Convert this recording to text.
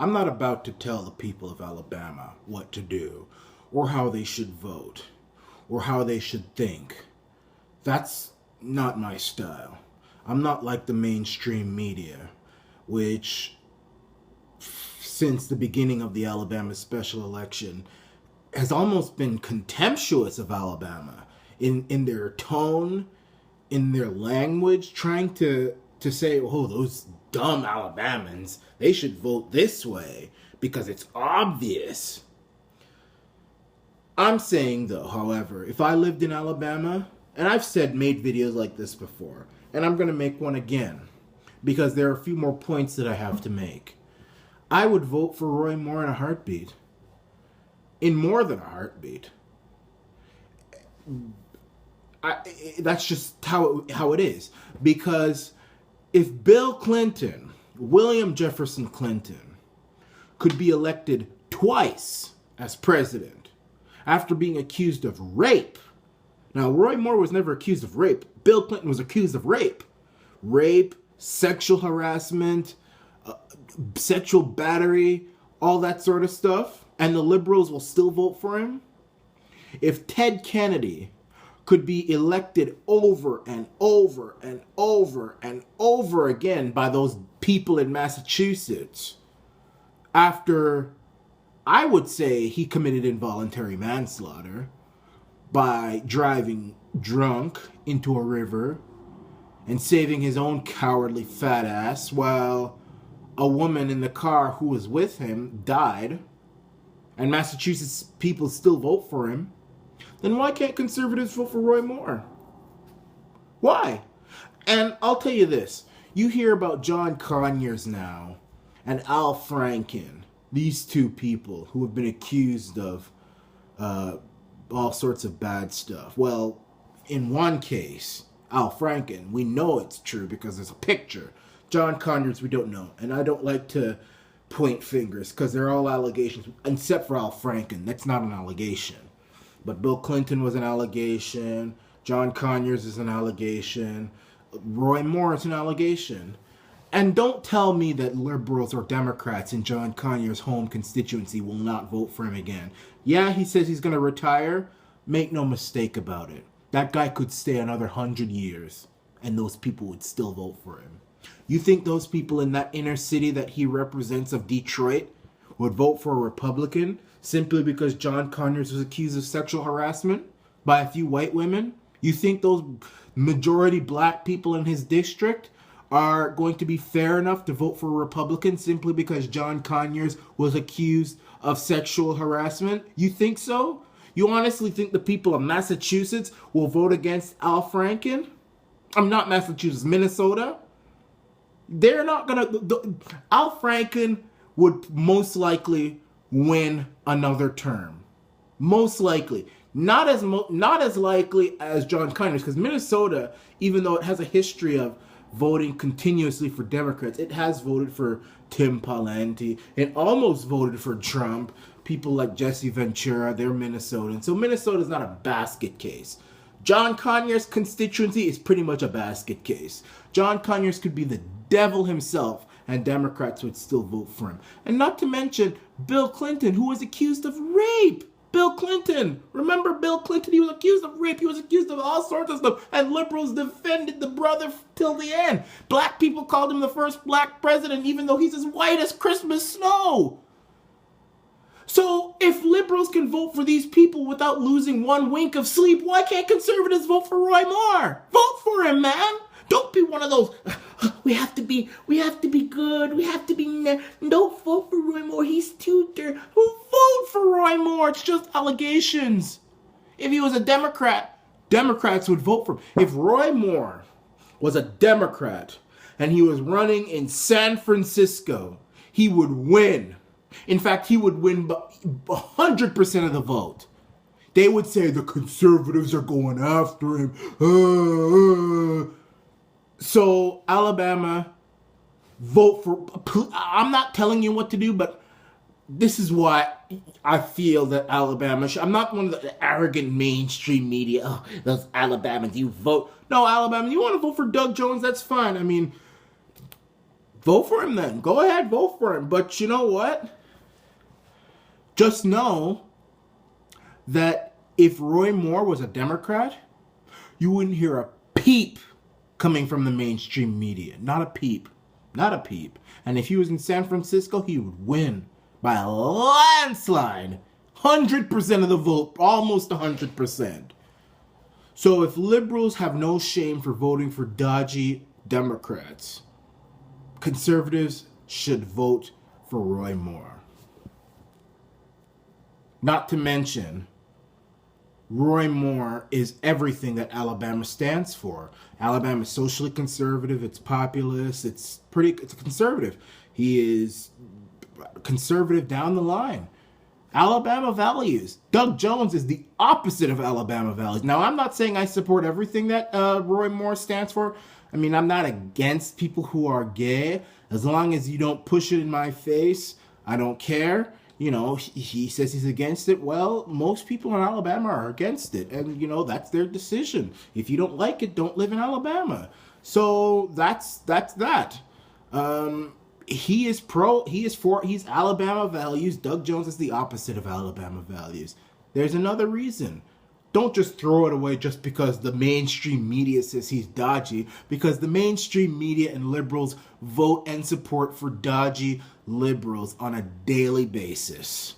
I'm not about to tell the people of Alabama what to do, or how they should vote, or how they should think. That's not my style. I'm not like the mainstream media, which, since the beginning of the Alabama special election, has almost been contemptuous of Alabama in their tone, in their language, trying to say, oh, those dumb Alabamans, they should vote this way because it's obvious. I'm saying, though, however, if I lived in Alabama, and I've made videos like this before, and I'm going to make one again, because there are a few more points that I have to make. I would vote for Roy Moore in a heartbeat. In more than a heartbeat. That's just how it is. Because if Bill Clinton, William Jefferson Clinton, could be elected twice as president after being accused of rape. Now, Roy Moore was never accused of rape. Bill Clinton was accused of rape. Rape, sexual harassment, sexual battery, all that sort of stuff. And the liberals will still vote for him. If Ted Kennedy could be elected over and over and over and over again by those people in Massachusetts after, I would say, he committed involuntary manslaughter by driving drunk into a river and saving his own cowardly fat ass while a woman in the car who was with him died, and Massachusetts people still vote for him, then why can't conservatives vote for Roy Moore? Why? And I'll tell you this. You hear about John Conyers now and Al Franken, these two people who have been accused of all sorts of bad stuff. Well, in one case, Al Franken, we know it's true because there's a picture. John Conyers, we don't know. And I don't like to point fingers because they're all allegations, except for Al Franken. That's not an allegation. But Bill Clinton was an allegation. John Conyers is an allegation. Roy Moore is an allegation. And don't tell me that liberals or Democrats in John Conyers' home constituency will not vote for him again. Yeah, he says he's going to retire. Make no mistake about it. That guy could stay another 100 years, and those people would still vote for him. You think those people in that inner city that he represents of Detroit would vote for a Republican simply because John Conyers was accused of sexual harassment by a few white women? You think those majority black people in his district are going to be fair enough to vote for a Republican simply because John Conyers was accused of sexual harassment? You think so? You honestly think the people of Massachusetts will vote against Al Franken? I'm not Massachusetts, Minnesota. They're not gonna. Al Franken would most likely win another term. Most likely. Not as likely as John Conyers, because Minnesota, even though it has a history of voting continuously for Democrats, it has voted for Tim Pawlenty. It almost voted for Trump. People like Jesse Ventura, they're Minnesotan. So Minnesota's not a basket case. John Conyers' constituency is pretty much a basket case. John Conyers could be the devil himself, and Democrats would still vote for him. And not to mention Bill Clinton, who was accused of rape. Bill Clinton. Remember Bill Clinton? He was accused of rape. He was accused of all sorts of stuff. And liberals defended the brother till the end. Black people called him the first black president, even though he's as white as Christmas snow. So if liberals can vote for these people without losing one wink of sleep, why can't conservatives vote for Roy Moore? Vote for him, man. Don't be one of those, we have to be good, don't vote for Roy Moore, he's too dirty. Who vote for Roy Moore? It's just allegations. If he was a Democrat, Democrats would vote for him. If Roy Moore was a Democrat and he was running in San Francisco, he would win. In fact, he would win 100% of the vote. They would say the conservatives are going after him. So, Alabama, vote for... I'm not telling you what to do, but this is why I feel that Alabama... I'm not one of the arrogant mainstream media. Oh, those Alabamans, you vote... No, Alabama, you want to vote for Doug Jones? That's fine. I mean, Vote for him then. Go ahead, vote for him. But you know what? Just know that if Roy Moore was a Democrat, you wouldn't hear a peep coming from the mainstream media. Not a peep. Not a peep. And if he was in San Francisco, he would win by a landslide. 100% of the vote. Almost 100%. So if liberals have no shame for voting for dodgy Democrats, conservatives should vote for Roy Moore. Not to mention, Roy Moore is everything that Alabama stands for. Alabama is socially conservative, it's populist, it's conservative. He is conservative down the line. Alabama values. Doug Jones is the opposite of Alabama values. Now, I'm not saying I support everything that Roy Moore stands for. I mean, I'm not against people who are gay. As long as you don't push it in my face, I don't care. You know, he says he's against it. Well, most people in Alabama are against it. And, you know, that's their decision. If you don't like it, don't live in Alabama. So that's that. He's Alabama values. Doug Jones is the opposite of Alabama values. There's another reason. Don't just throw it away just because the mainstream media says he's dodgy, because the mainstream media and liberals vote and support for dodgy liberals on a daily basis.